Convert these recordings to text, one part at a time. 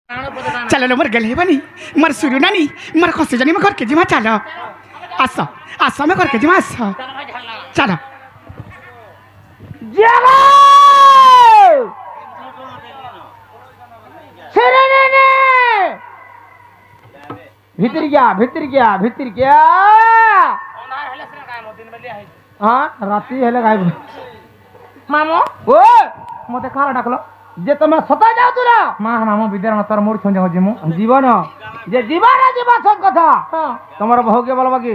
चलो मोर गले बनी मोर सुरु नानी मोर खसी जानी मोर घर के जिमा चलो आस आस मैं घर के जिमा आस चलो भीतर गया हाँ राती हेले गायब मामू ओ मते खाना डाकलो जे तुम्हें सता जाओ तुरा माँ मामू विद्या तोर मोर छुंजा हो जिमु जीवन जे जीवन सब कथा तुम्हारा बहु के बोलबा की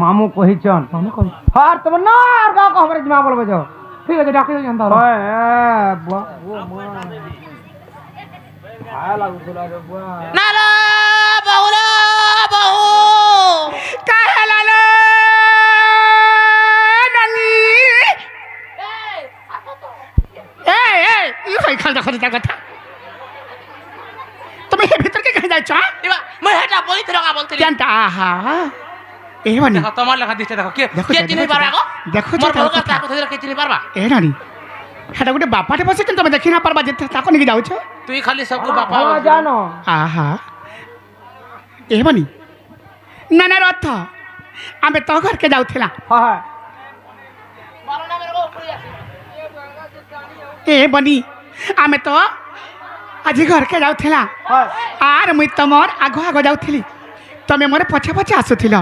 मामू कहिचन मामू कहि हार तुम ना और गांव को हमरे जिमा बोलबे जाओ ठीक है डाके जानता ओ आया लागू तुला रे बुआ नाला बहुला बहु काहे लालो नानी ए ये भाई खाल देखो ता कथा তুমি হে ভিতর কে কহে যাচ্ছ इबा मैं हेटा बोली थरगा बोलते জানতা আহা এ বানি देखो तुम्हार लेखा दिसते देखो के देखो, के चिनि देखो, पारबा गो देखो, मोर देखो, भोगा देखो। ताको थेर के चिनि पारबा এ নানি হেটা গোটে বাপাটে বসে কিন্তু তুমি দেখি না পারবা যেতে তাকো নিকি যাউছ তুই खाली सबको बापा हाँ जानो আহা এ বানি না না রথ আমি তো ঘরকে যাউছিলাম हाँ बोलो ना मेरे को ऊपर এ বনি আমি তো আজি ঘরকে যাউছিলাম हाँ আর মুই তোমার আগ আগ যাউছিলি তুমি মোর পছে পছে আসুছিল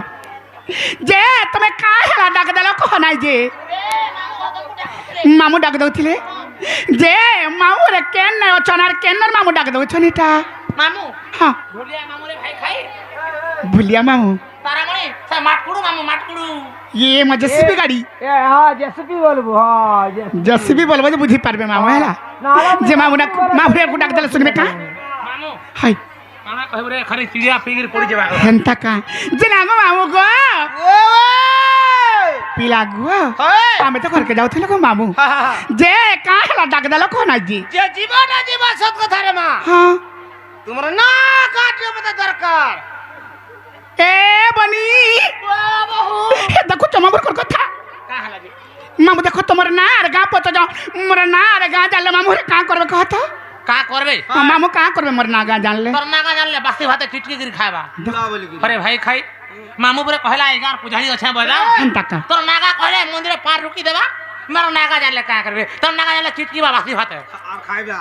যে তুমি কা হেলা ডাক দেল কহ নাই যে মামু ডাক দউছিলে যে মামু রে কেন নাই অচনার কেনর মামু ডাক দউছন এটা मामू হ্যাঁ भूलिया मामू रे भाई खाई ভুলিয়া মামু तारा मणि से माटकुडू मामू माटकुडू ये मजस्वी गाड़ी ए हाँ जेसीबी बोलबो हाँ जसीबी बोलबो जे बुझी पारबे मामू हेला जे मामू रे को डाक देल सुनबे का मामू हाय काना कहबो रे खरी चिड़िया पिगिर पड़ी जेबा हेंता का जे नागो मामू गो पिला गो আমি তো ঘরকে যাউছিল গো মামু যে কা হেলা ডাক দেল কহ নাই যে जे जीवन सत कथा रे मां হ্যাঁ तुम्हारा ना काटे मत दरकार এ বনি হে দেখো তোমার কথা का हला जी मामू देखो तुम्हारे ना और गाँव पता जाओ मोर ना और गाँव जान ले मामू रे कहाँ करबे कह तो का करबे मामू कहाँ करबे मोर ना गाँव जान ले तोर नागा जान ले बासी भाते टिटकी गिर खाएबा अरे भाई खाई मामू पुरे कहला एगार पुजारी अच्छा बोला हेंता का तोर नागा कहले मंदिर पार रुकी देबा मारो नागा जान ले का करबे तोर नागा जान ले टिटकी बा बासी भाते আর খাইবা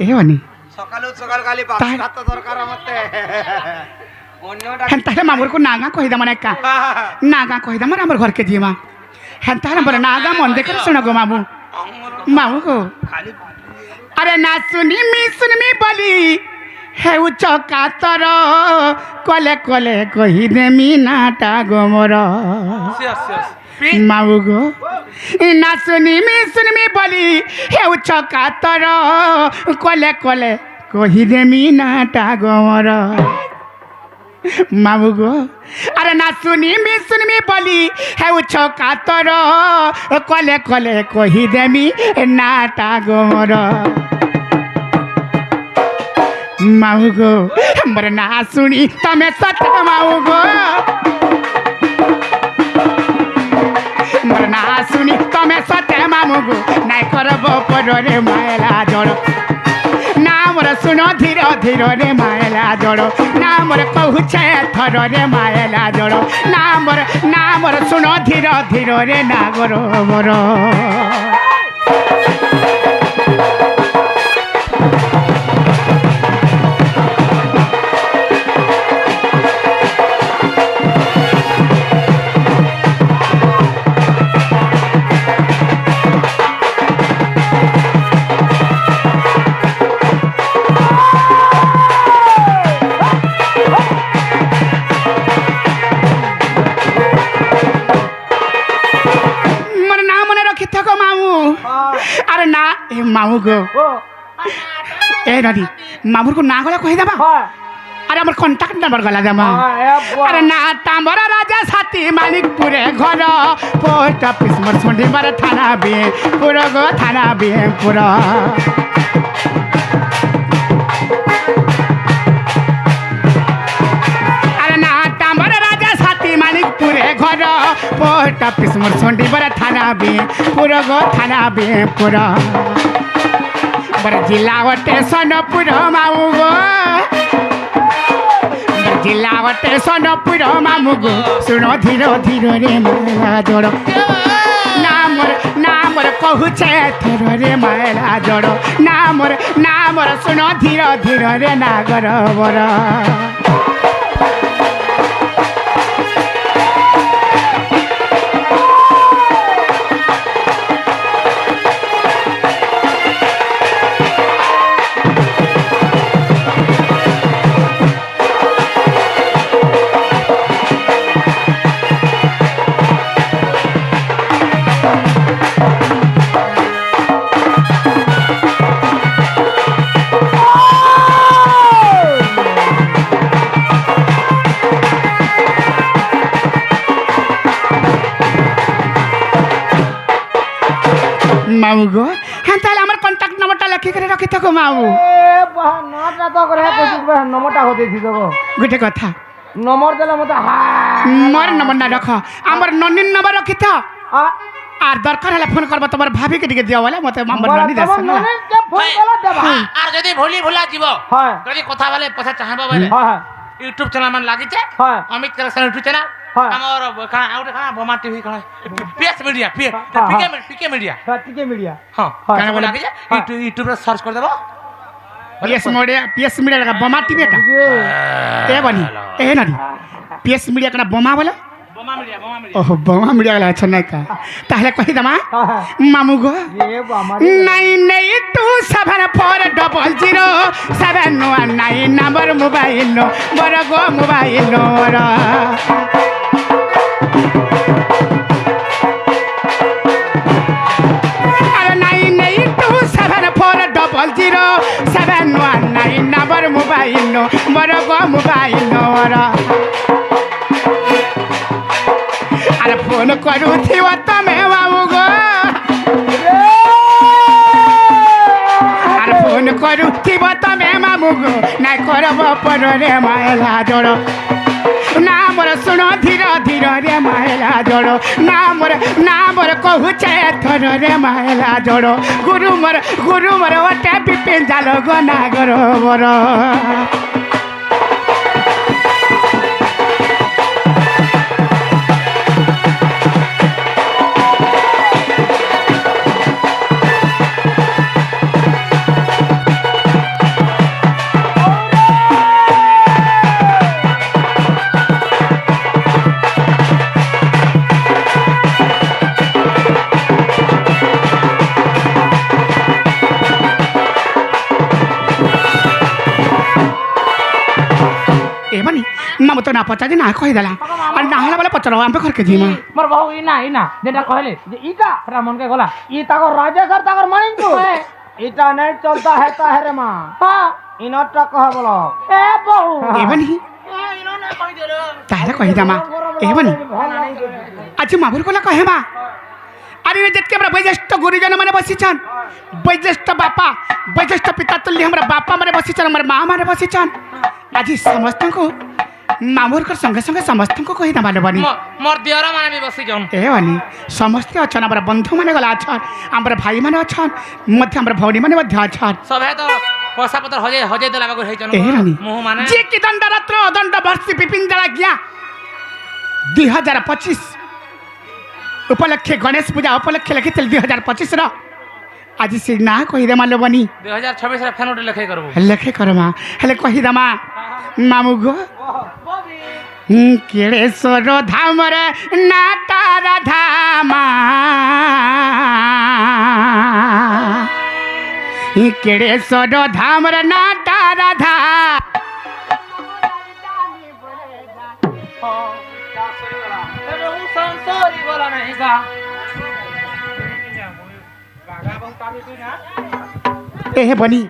ए बनी সকালে সকাল কালি বাসি ভাত দরকার মতে অন্যটা हेंता हे मामू को नागा कहि दा मने का नागा कहि दा मोर हमर घर के जीमा हेंता हे मोर नागा मन देख सुनो गो मामू मामू को খালি अरे ना सुनी मी बोली हे उच्च कातर कले कले कहि दे मी नाटा गो मोर सियस सियस माऊ गो ना सुनी मी बोली हे उच्च कातर कले कले कहि दे मी नाटा गो मोर माऊ गो अरे ना सुनी मी बोली हे उच्च कातर कले कले कहि दे मी नाटा गो मोर माऊ गो मोर ना सुनी तमे सत माऊ गो मोर ना सुनी तमे सते मामू गो नाइ करब परे मायला जड़ ना मोर सुनो धीरे धीरे रे मायला जड़ ना मोर कहूछे थर रे मायला जड़ ना मोर सुनो धीरे धीरे रे ना गोरो मोर अरे ना ए मामू गो ए नदी मामूर को ना गला कहि देबा अरे हमर कांटेक्ट नंबर गला देमा अरे ना तांबर राजा साथी मानिकपुरे घर पोस्ट ऑफिस मोर सुंडी मारे थाना बे पुरो गो थाना बे पुरो अरे ना तांबर राजा साथी मानिकपुरे घर पोस्ट ऑफिस मोर सुंडी मारे थाना बे पुरो गो थाना बे पुरो बर जिला स्टेशन पुरो माऊ गो जिला स्टेशन मामू गो सुन धीर धीर रे मायला जोड़ नामर कहूचे थोर रे मायला जोड़ नामर सुन धीर धीर रे नागर बर माऊ गो हाँ ताले हमार कांटेक्ट नंबरটা লিখে করে রাখি থাকো মাऊ এ বাহ নটা তো করে কইছিস বাহ নম্বরটা হতে দিছি তো গোটে কথা নম্বর দিলে মতে হা মোর নম্বর না রাখ আমার ননির নম্বর রাখি থা আর দরকার হলে ফোন করবা তোমার ভাবি কে দিকে দিও বলে মতে নম্বর ননি দেছ না কে ফোন কলা দেবা আর যদি ভুলি ভুলা যাব হ্যাঁ যদি কথা বলে পছা চাহবা বলে হ্যাঁ ইউটিউব চ্যানেল মান লাগিছে হ্যাঁ অমিত কালেকশন ইউটিউব চ্যানেল হ্যাঁ আমার কানা আউটে কানা বোমা টিভি কানা পিএস মিডিয়া পিকে মিডিয়া ঠিক মিডিয়া হ্যাঁ হ্যাঁ, কানা লাগিছে ইউটিউব রে সার্চ করে দেবো পিএস মিডিয়া লাগা বোমা টিভি এটা এ বনি এ ননি পিএস মিডিয়া কানা বোমা বলে বোমা মিডিয়া ওহ বোমা মিডিয়া লাগা আচ্ছা নাই কা তাহলে কই দামা হ্যাঁ মামু গো এ আমার 9227407079 number mobile no barago mobile no ra ara 9227407079 number mobile no barago mobile no ra ara phone karu thiwa tame babu go phone करू थिब तमे मामू गो नाइ करब पर रे मायला जोड़ नामर सुन धीर धीर रे मायला जोड़ नामर कहूचे थोर रे मायला जोड़ गुरु मोर ओटे पिपिन जालो गो नागर बर मामू तो ना पचा ना कही देला और ना हला वाला पचरो हम पे घर के जीमा मोर बहु इना जेटा कहले जे इटा रा मन के गला ई ताको राजा सर ताको मानिन तो इटा नहीं चलता है रे मां हां इनटा कह बोलो ए बहु ए बनी इन्होंने कहि देलो ताहले कही दामा ए बनी आज माबुर कोला कहे मा अरे जत्के हमरा वैज्येष्ठ गुरुजन माने बसिछन वैज्येष्ठ बापा वैज्येष्ठ पिता तुल्य हमरा बापा माने बसिछन हमर मां माने बसिछन आज समस्त को मामूर कर संगे संगे समस्त को कही दमाले बनी मोर दियर माने भी बसी जन ए बनी समस्त अछन हमर बंधु माने गला अछन हमर भाई माने अछन मध्य हमर भौणी माने मध्य अछन सबे तो पैसा पत्र हजे देला बागो हेजन ए रानी मुह माने जे कि दंड रात्र दंड वर्ष पिपिन दला गया 2025 उपलक्ष्य गणेश पूजा उपलक्ष्य लिखिथिल 2025 रा आज से ना कही दे मालो बनी 2026 रे फेन लेखे करबो लेखे करमा हेले कही दमा मामू गो केड़ेश्वर धाम रे नाटा राधामा केड़ेश्वर धाम रे नाटा राधा संसारी बोला नहीं का ए बनी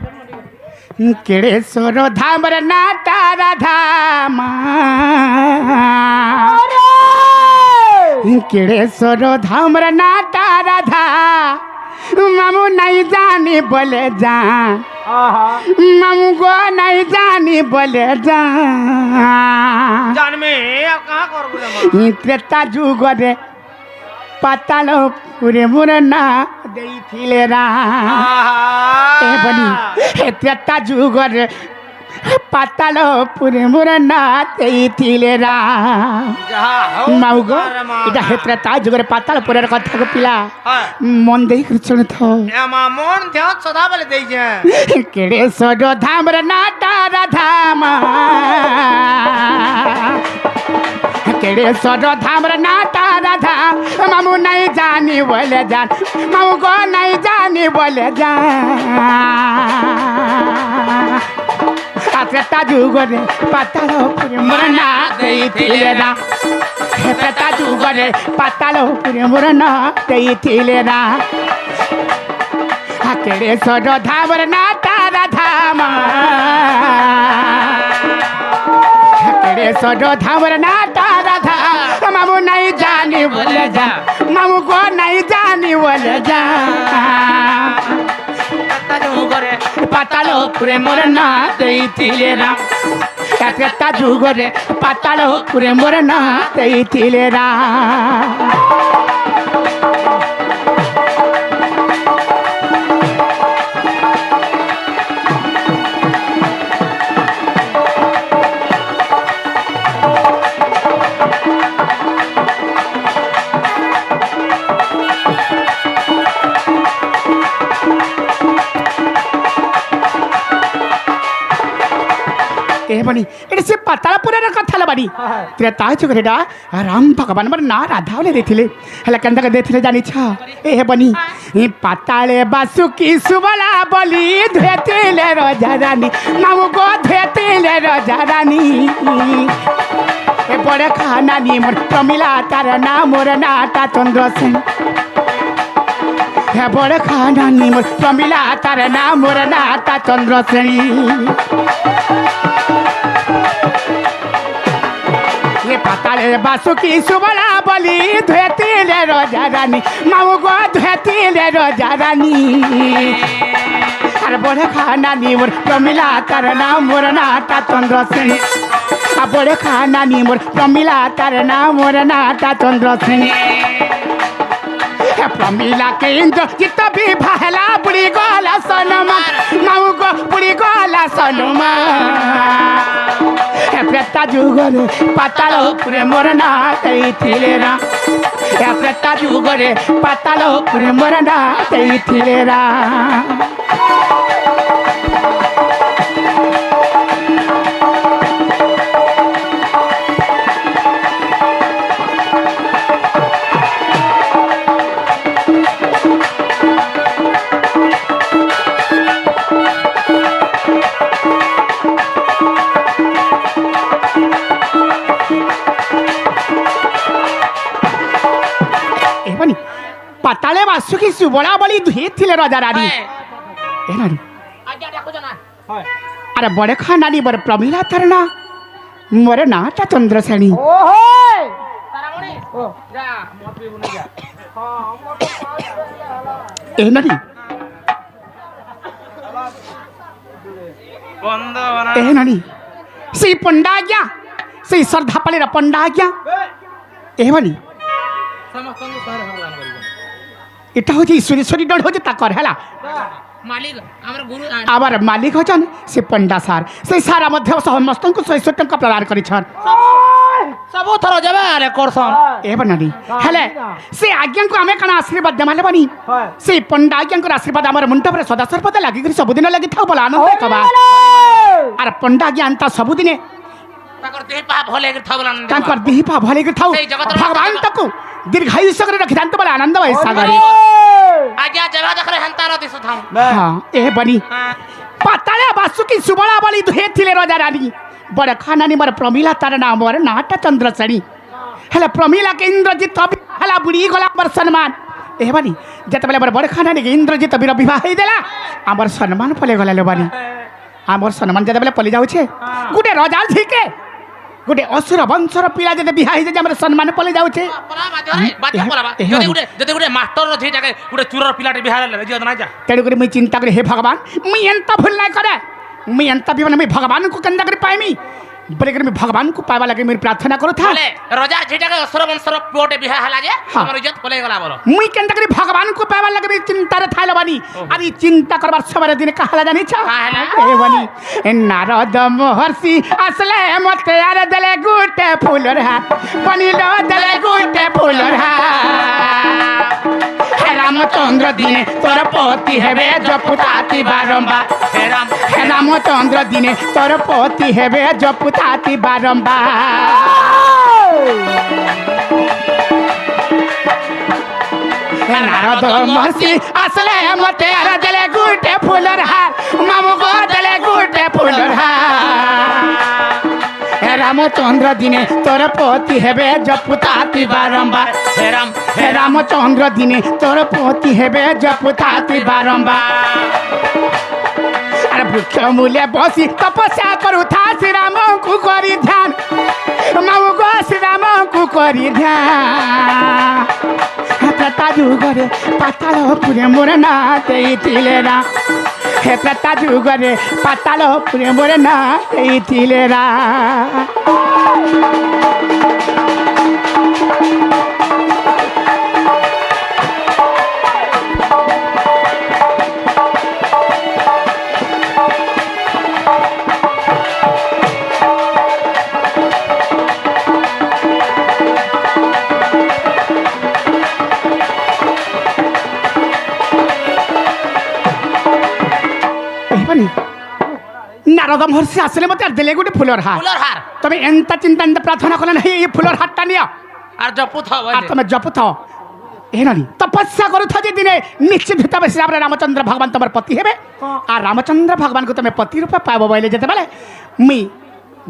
केड़ेश्वर धाम रे नाटा राधामा केड़ेश्वर धाम रे नाटा राधा मामू नहीं जानी बोले जान मामू को नहीं जानी बोले जान में कहां कर बोले त्रेता जुग रे पाताल पुरे मुरना देइथिले रा ए बनी हे त्रेता जुग रे ପାତାଳ ପୁରେ ମୋର ନାଥ ଦେଇଥିଲେ ରାମ ଯାହା ହଉ ମାଉ ଗো ଆରେ ମା। এটা হেতরা তা যুগরে পাতাল পুরের কথা পিলা হ্যাঁ মন দেই শুনুথ এ মা মন ধ্যান সদা বলে দেইছে কেড়ে সড ধামর নাটা রাধাম কেড়ে সড ধামর নাটা রাধা মামু নাই জানি বলে জান মামু গো নাই জানি বলে জান আত্রেতা যুগরে পাতাল পুরে মোর না দেইছিলে না হেতরা যুগরে পাতাল পুরে মোর না দেইছিলে না কেড়ে সড ধামর নাটা রাধাম কেড়ে সড ধামর নাটা রাধা মামু নাই জানি বলে যা মামু গো নাই জানি বলে যা পাতাল পুরে মোর না দেইছিলে না একটা যুগরে পাতাল পুরে মোর না দেইছিলে না बनी एटा से पातालपुर कथा बाड़ी त्रेता जुगरेडा राम भगवान मोर ना राधा बोले देथिले हला कंदा के देथिले जानी छ ए बनी ए पाताले बासुकी सुबला बली धेतिले राजा रानी मामू गो धेतिले राजा रानी ए बड़े खाना नी मोर प्रमिला तार ना मोर नाटा चंद्र सिंह हे बड़े खाना नी मोर प्रमिला तार ना मोर नाटा चंद्र सिंह पाताले बासुकी सुबला बली धेतिले राजा रानी मामू गो धेतिले राजा रानी अरे बड़े खाना नी मोर प्रमिला तार नाम मोर नाटा चंद्र सिंह आ बड़े खाना नी मोर प्रमिला तार नाम मोर नाटा चंद्र सिंह प्रमिला के इंद्र चित्त भी भहला बुढ़ी गोला सनमा मामू गो बुढ़ी गोला सनमा प्रेता जुगरे पाताल पुरे मोर ना देइथिले रा प्रेता जुगरे पाताल पुरे मोर ना देइथिले रा पाताले बासुकी सुबला बली धेतिले राजा रानी ए रानी आज्ञा देखो जना अरे बड़े खाना नी बर प्रमिला तरना मोर नाटा चंद्र सेनी ओहो तारामणि ओ जा मत भी बुने जा हां हमर तो ए नानी बंद बना ए नानी सी पंडा गया सी श्रद्धा पले पंडा गया ए बनी समस्त सारे भगवान करियो এটা হচ্ছে ঈশ্বরেশ্বরী ডর হচ্ছে তাকর হেলা मालिक हमर गुरु আবার মালিক হচ্ছেন সে পণ্ডা সার সেই সারা মধ্যে সমস্তଙ୍କୁ 600 টଙ୍କା প্রদান করিছন सब थर जाबे आले करसन এ বনানি হেলে সে আজ্ঞাଙ୍କୁ আমি কানা আশীর্বাদ দেমালে বনি সে পণ্ডা আজ্ঞাঙ্কর আশীর্বাদ আমার মুন্ড পরে সদা সর্বদা লাগি করি সবদিন লাগি থাও বলা আনন্দ কবা আর পণ্ডা আজ্ঞা আনতা সবদিনে ताकर देह पा भले के थबलन ताकर देह पा भले के थाउ भगवान तको दीर्घायुष्य करे रखि दान बला आनंद भाई सागरे आज्ञा जगह देखले हंता रति सुथाम हां ए बनी पाताले बासुकी सुबला बली धेतिले राजा रानी बड़ खाना नी मर प्रमिला तार नाम मोर नाटा चंद्र सणी हेला प्रमिला के इंद्रजित हला बुढ़ी गला पर सम्मान ए बनी जत बेले बड़ खाना नी इंद्रजित बीर विवाह ही देला हमर सम्मान पले गला ले बनी हमर सम्मान जत बेले पले जाउ छे गुटे राजा थिके गुटे असुर वंशर पिला जते बिहा ही जे हमर सम्मान पले जाउ छे परा बाजा परा जते गुटे मास्टर रथि जाके गुटे चुरर पिलाटे बिहार ले जियो ना जा तेडु करी मैं चिंता करे हे भगवान मैं एंता भूल ना करे मैं अंत भी मैं भगवान को कंदा कर पाएमी बोले कर मैं भगवान को पावा लगे मेरी प्रार्थना करो था बोले रजा जेटा के असर वंशर पोटे बिहा हला जे हाँ। हमर इज्जत कोले गला बोलो मुई केंदा करी भगवान को पावा लगे मेरी चिंता रे थाइल बानी अरे चिंता करबार सवार दिन कहला जानी छ काहला? ए बनी ए नारद महर्षि असले मते यार दले गुटे फूलर हाथ बनिलो दले गुटे फूलर हाथ हे रामचंद्र दिने तोर पति हेबे जपुताती बारंबार हे रामचंद्र दिने तोर पति हेबे जपुताती बारंबार नारद महर्षि असले मते यार दले गुटे फूलर हार मामू गो दले गुटे फूलर हार हे रामचंद्र दिने तोर पति हेबे जपुताती बारंबार हे रामचंद्र दिने तोर पति हेबे जपुताती बारंबार अरे वृक्ष मूल्य बसी तपस्या करू था श्री राम को करी ध्यान मामू गो श्री राम को करी ध्यान प्रताजु गरे पाताल पुरे मोर ना देइथिले रा हे प्रताजु गरे पाताल पुरे मोर ना देइथिले रा नारद महर्षि आसले मते देले गोटे फुलर हार फुलर हार तमे एंता चिंता एंता प्रार्थना कला नहीं ये फुलर हारटा निया আর জপু থ আর বলে তুমি জপুথ এনানি তপস্যা করুথ যে দিনে নিশ্চিত হিসাবে শ্রী রামচন্দ্র ভগবান তোমার পতি হেবে আর রামচন্দ্র ভগবান को তুমি পতি রূপে পাইব বইলে যেতে বেলে মুই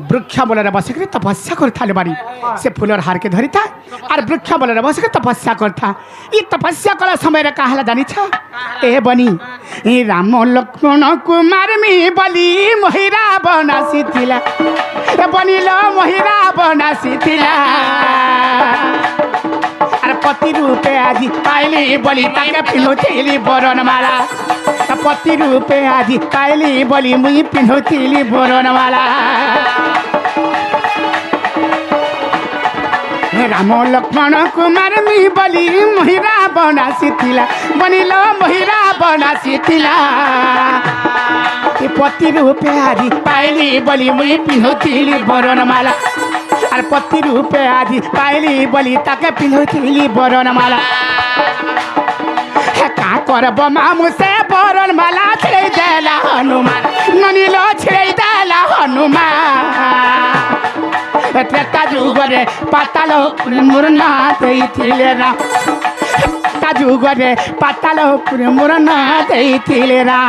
বৃক্ষ বলরে বসিকি তপস্যা করথালে বাড়ি সে ফুলর হার के ধরিতা আর বৃক্ষ বলরে বসিকি তপস্যা করথা ই তপস্যা করা সময় রে কাহলা জানিছ এ বনি ই রাম লক্ষ্মণ কুমার মি বলি মহিরা বনাসিতিলা এ বনিল মহিরা বনাসিতিলা আর পতি রূপে আজি পাইলি বলি তাকে পিন্ধুଥିଲି বরণমালা পতি রূপে আজি পাইলি বলি মুই পিন্ধুଥିଲି বরণমালা রাম লক্ষ্মণ কুমার মি বলি মহিরা বনাসিতিলা বনিল মহিরা বনাসিতিলা পতি রূপে আজি পাইলি বলি মুই পিন্ধুଥିଲି বরণমালা আর পতি রূপে আজি পাইলি বলি তাকে পিন্ধুଥିଲି বরণমালা কা করব মামু সে বরণমালা ছেড়ে দেলা হনুমান ননিল ছেড়ে দেলা হনুমান ত্রেতা যুগরে পাতাল মুরনা দেইছিলে রা তা যুগরে পাতাল মুরনা দেইছিলে রা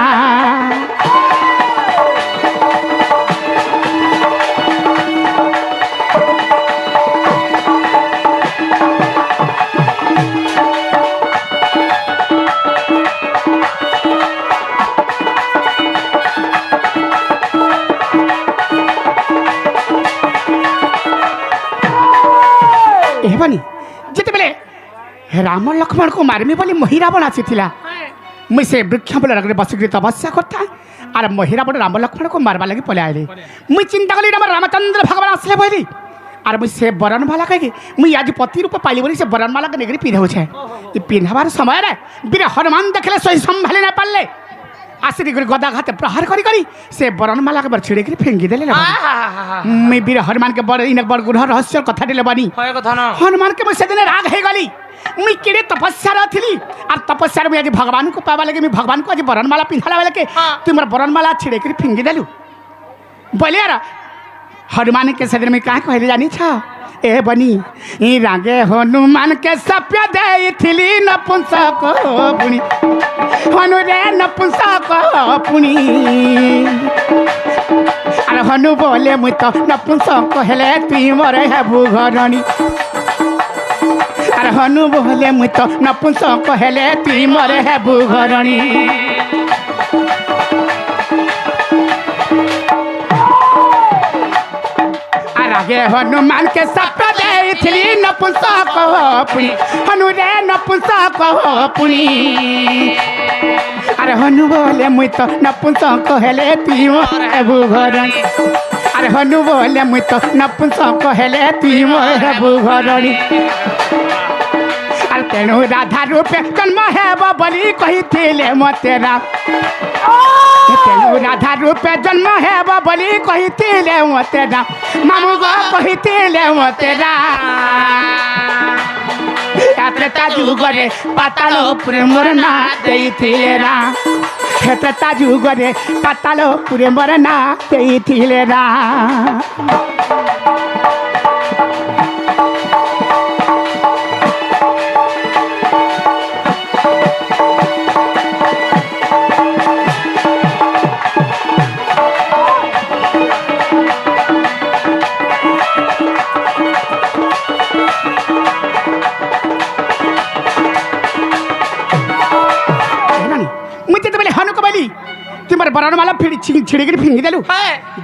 हेबनी जिते बेले राम लक्ष्मण को मारमी बोली महिरावण आसीथिला मुई से वृक्ष बोले रगरे बसिक तपस्या करता और महिरावण राम लक्ष्मण को मारवा लगी पले आइले मुई चिंता कली रामचंद्र भगवान आसले बोली और मुई से बरनमाला कही मुई आज पति रूप पाइली बोली से बरनमाला के नेगरी पिन्हौ छे ई पिन्हबार समय रे बीर हनुमान देखले सही संभाली ना पाले आसिक गदा घाते प्रहार करी करी से बरनमाला के बर छिड़े के फेंगी देले मैं बीर हनुमान के बड़ इन बड़ गुढ़ रहस्य कथा दिले बनी হয় কথা না हनुमान के मुझसे दिन राग है गली मुई केड़े तपस्या रही और तपस्या में आज भगवान को पावा लगे मैं भगवान को आज बरनमाला पिंधाला लगे तुम बरनमाला छिड़े कर फिंगी देलु बोले यार हनुमान के सदन में कहा कहले जानी छ ए बनी ई रागे हनुमान के सप्य देइथिली नपुंसक पुनी हनु रे नपुंसक पुनी अरे हनु बोले मुई तो नपुंसक हेले तुई मरे हेबु घरणी अरे हनु बोले मुई तो नपुंसक हेले तुई मरे हेबु घरणी आगे हनुमान के सप देइथिली আরে হনু বলে মুই তো নপুংসক হেলে তুই মোর হেবু ঘরণী আরে হনু বলে মুই তো নপুংসক হেলে তুই মোর হেবু ঘরণী আর তেণু রাধা রূপে জন্ম হেব বলি কহিলে মতে রাম তেণু রাধা রূপে জন্ম হেব বলি কহিলে মতে রাম মামু গো কহিলে মতে রাম ত্রেতা যুগরে পাতাল পুরে মোর না ଦେଇଥିଲେ রাম ত্রেতা যুগরে পাতাল পুরে মোর না ଦେଇଥିଲେ রাম तुम्हारे बरणमाला छिड़िक फिंगी देलु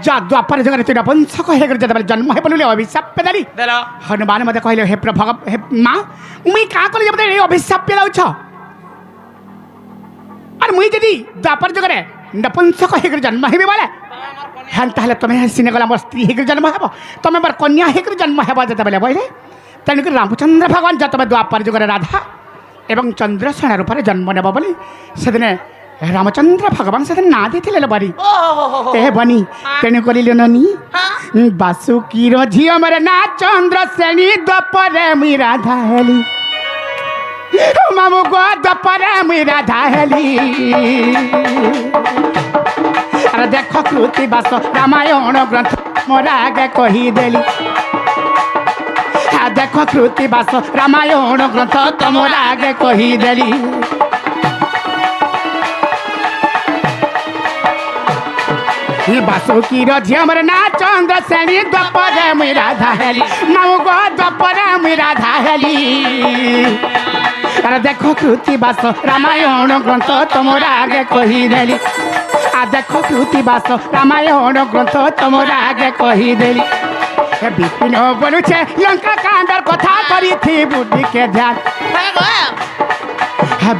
जा द्वापर जगह तुम नपुंसक हो जन्म हे बोलू अभिशाप पे देली हनुमान मत कहले हे प्रभु हे माँ मुई क्या कली जब अभिशाप पे दौछ और मुई जदि द्वापर जगह नपुंसक हो जन्म हे बोले हाँ ताहले तुम्हें सिने गला मोर स्त्री हो जन्म हे तुम मोर कन्या हो जन्म हे जो बोले बोले तेणुक रामचंद्र भगवान जो तुम द्वापर जगह राधा एवं चंद्रसेना रूप जन्म नेब बोली से रामचंद्र भगवान से ना देते बरी ए बनी तेणु करिल ननी बासुकीर झियो मरे ना चंद्रसेनी द्वापरे मुई राधा हेली मामू गो द्वापरे मुई राधा हेली अरे देख कृति बास रामायण ग्रंथ मोर आगे कहीदेली देख कृति बास रामायण ग्रंथ तुमर आगे कहीदेली बासुकीर झियो मरे ना चंद्रसेनी द्वापरे मुई राधा हेली मामू गो द्वापरे मुई राधा हेली अरे देख कृति बास रामायण ग्रंथ तुमर आगे कहीदेली आ देख कृति बास रामायण ग्रंथ तुमर आगे कहीदेली विपिन बोलुचे लंका कांडर कथा करी थी बुद्धि के ध्यान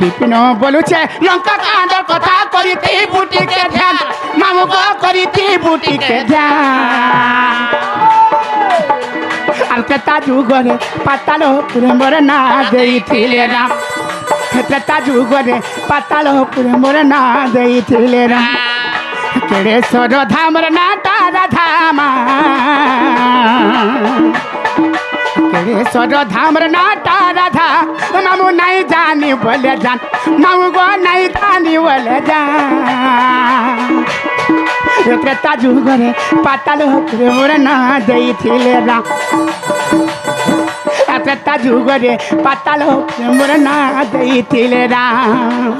विपिन बोलुचे लंका कांडर कथा करी थी बुद्धि के ध्यान मामू को करी थी बुद्धि के ध्यान ত্রেতা যুগরে পাতাল পুরে মোর না ଦେଇଥିଲେ রাম ত্রেতা যুগরে পাতাল পুরে মোর না ଦେଇଥିଲେ রাম কেড়েশ্বর ধামর নাটা রাধামা কেড়েশ্বর ধামর নাটা রাধা মামু নাই জানি বলে জান মামু গো নাই জানি বলে জান ত্রেতা যুগরে পাতাল পুরে মোর না ଦେଇଥିଲେ রাম ত্রেতা যুগরে পাতাল পুরে মোর না ଦେଇଥିଲେ রাম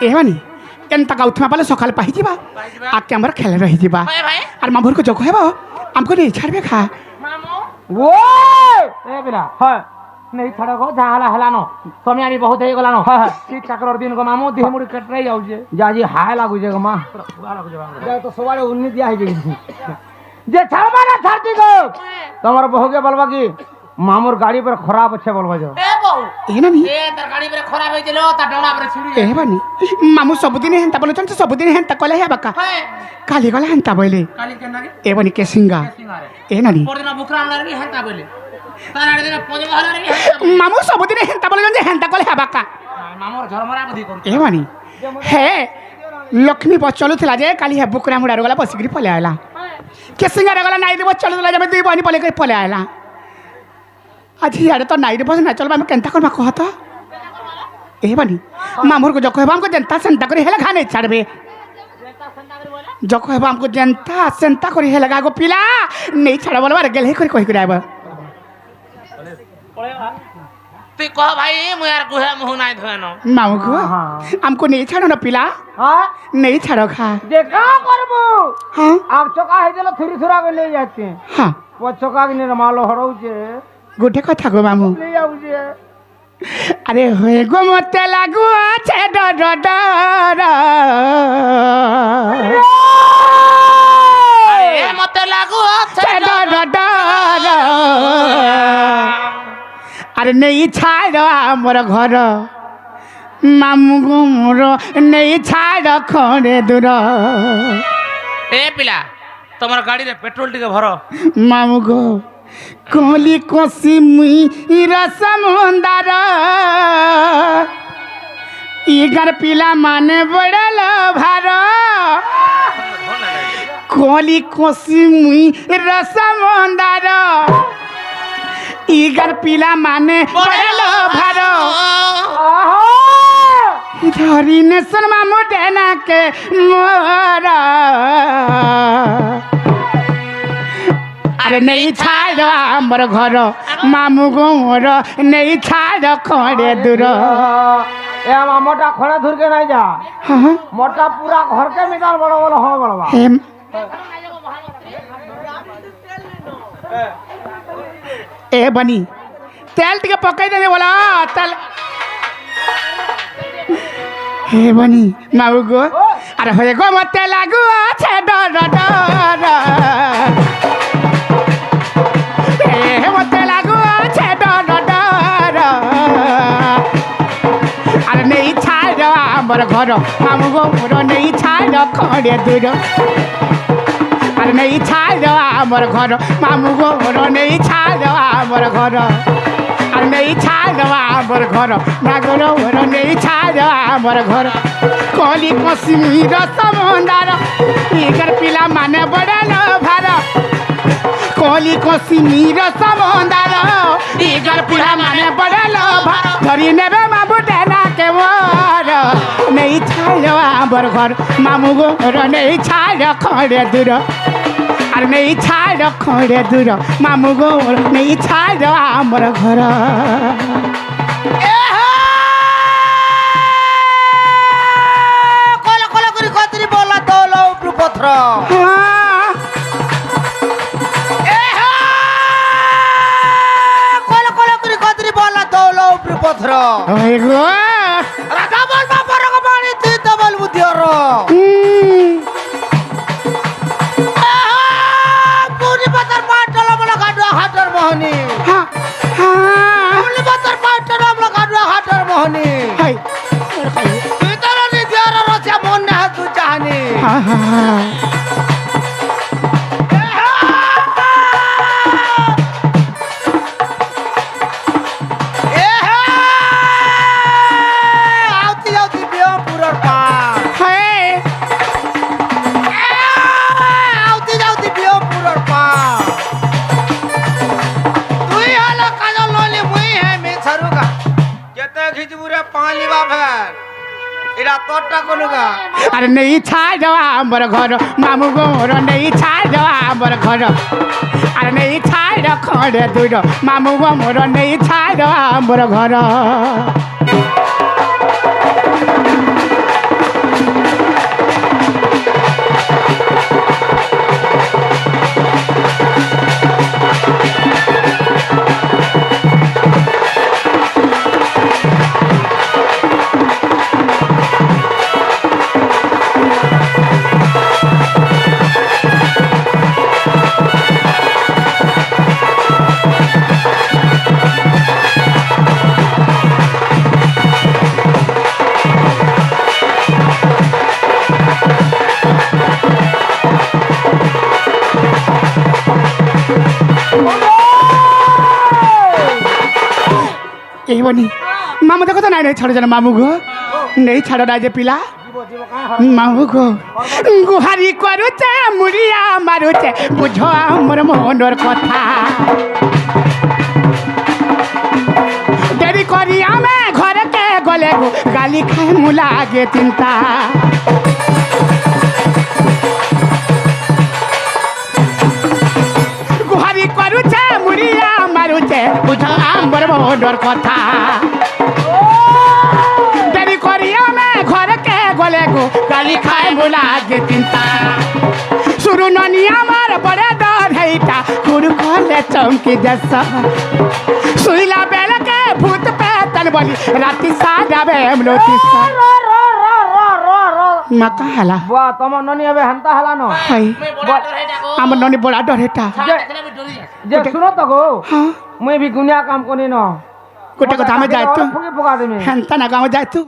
एवानी केनता गाउथमा पाले सकाल पाहि जिबा आके हमर खेल रही जिबा और मामुर को जको हेबो हमको नहीं छाड़बे खा मामू वो ए बिना हां नहीं छाड़ो गो झाला हलानो समय आनी बहुत हे गलानो हां ठीक चक्कर दिन को मामू देह मुड़ी कट रही जाउ जे जा जी हाय लागु जे मां पूरा लागु जे जा तो सवारे उन्नी दिया है जे छाड़बा ना छाड़ती गो तमर बहुगे बोलबा की मामुर गाड़ी पर खराब अच्छे बोलबा जो ए बहु ए नानी ए तर गाड़ी पर खराब होई दिलो ता डोडा पर छिड़ी ए बानी मामू सब दिन हेंता बोलचन सब दिन हेंता कले हे बका काली गला हेंता बोले काली के नागी ए बानी के सिंगा ए नानी परदिन बुकराम लारी हेंता बोले तार आडे दिन पंज बहला रे हेंता मामू सब दिन हेंता बोलचन हेंता कले हे बका मामूर झरमरा बुद्धि कर ए बानी हे लक्ष्मी बस चलुथला जे काली हे बुकरा मुडा गला बसिकरी पले आला के सिंगा गला नाई बस चलुथला जे दुई बहनी पले पले आला आज यार तो नाई बस ना चलबा में केनता करबा कहत ए बानी मामुर को जको हेबा हमको जनता संता करी हेला खाने छाड़बे जको हेबा हमको जनता संता करी हेला गागो पिला नहीं छाड़ा बोलबा रे गेल हे करी कहि करी आबा तू कह भाई मु यार गुहे मुह नाई धोनो मामू को हमको नहीं छाड़ो ना पिला हां नहीं छाड़ो खा जे का करबो हां आप चोका है देलो थुरी थुरा के ले जाते हैं हां ପଛକା କି ନିର୍ମାଲ ହରଉଛେ ଗୋଟେ କଥା ଗো ମାମୁଁ ନେଇ ଯାଉଛେ ଆରେ ହୋଏ ଗো ମତେ ଲାଗୁଅଛେ ଡର ଡର ଏ ମତେ ଲାଗୁ ଛେ ଡର ଡର ଆରେ ନେଇ ଛାଡ଼ ଆମର ଘର ମାମୁଁ ଗো ମୋର ନେଇ ଛାଡ଼ ଖଣ୍ଡେ ଦୂର ଏ ପିଲା ତମର ଗାଡିରେ ପେଟ୍ରୋଲ ଟିକେ ଭର ମାମୁଁ ଗো କଲି କଷି ମୁଇଁ ରସ ମନ୍ଦାର ଇଗାର ପିଲାମାନେ ବଡ଼ଲ ଭାର କଲି କଷି ମୁଇଁ ରସ ମନ୍ଦାର ଇଗାର ପିଲାମାନେ ବଡ଼ଲ ଭାର ଧରି ନେସନ ମାମୁଁ ଡେନାକେ ମୋର আরে নেই ছাড় আমার ঘর মামু গোর নেই ছাড় খড়ে দূর এ আমার মোটা খড়ে ধরকে নাই যা মোটা পুরা ঘরকে মিটার বড় বড় হয় বড় এ বনি তেল টিকে পকাই দেবে বলা তেল হে বনি মামু গো আরে হয়ে গো মতে লাগু আছে ডর ডর মতে লাগু আছে ডর ডর আর নেই ছাড় আমার ঘর মামু গো মোর নেই ছাড় খড়ে দূর আর নেই ছাড় আমার ঘর মামু গো মোর নেই ছাড় আমার ঘর আর নেই ছাড় আমার ঘর নাগর মোর নেই ছাড় আমার ঘর কলি কশ্মীর সমন্দার ইগর পিলা মানে বড়ল ভার কলি কশ্মীর সমন্দার ইগর পিলা মানে বড়ল ভার ধরি নেবে মামু ডেনা কে মোর নেই ছাড় আমার ঘর মামু গোর নেই ছাড় খড়ে দূর আর নেই ছাড় খড়ে দূর মামু গোর নেই ছাড় আমার ঘর কলা কলা করে কতরি বলা দল উপর পত্র কলা কলা করে কতরি বলা দল উপর পত্র গো রাজা বল বাবার বাণী তুই তো বল বুদ্ধির পুরি পাতার পাট ডলা বলা কাটুয়া হাটের মোহনী পুরি পাতার পাট ডলা বলা কাটুয়া হাটের মোহনী তুই তো নিজের রচে মন না তুই চাহানি আউতি আউতি বিয়া পুরর পা আউতি আউতি বিয়া পুরর পা তুই হলো কাজল ললি মুই হে মে ছারুগা কেতে খিজবুরে পানি বাফের এরা তোরটা কোনগা আরে নেই ছাড় আমার ঘর মামু গোর নেই ছাড় আমার ঘর আর নেই ছাড় খড়ে দূর মামু গো মোর নেই ছাড় আমার ঘর এই বনি মামু দেখো তো নাই নাই ছাড়ো জানো মামু গো নেই ছাড়ো না যে পিলা মামু গো গুহারি করুছে মুড়িয়া মারুছে বুঝো আমার মনের কথা দেরি করি আমি ঘরকে গলে গো গালি খাই মু লাগে চিন্তা গুহারি করুছে মুড়িয়া মারুছে বুঝো আমার মনের কথা দেরি করি আমি ঘরকে গলে গো গালি খাই মু লাগে চিন্তা শুরু ননি আমার বড়ে ডর হয়ে चूड़ीटा खुरखले चमकी जैसा सुईला बेला के भूत पैतन बोली राती सारा बेमलोती सा मका हला बुआ तुम ननी अबे हंता हलानो हाय मैं बड़ा डर है जाको आम ननी बड़ा डरेटा साला देखले भी डरी है जे सुनो तो गो हाँ मैं भी गुनिया काम कोनी न गोटे कथा में जाए तू फुगी फुगा दे में हंता ना गाँव जाए तू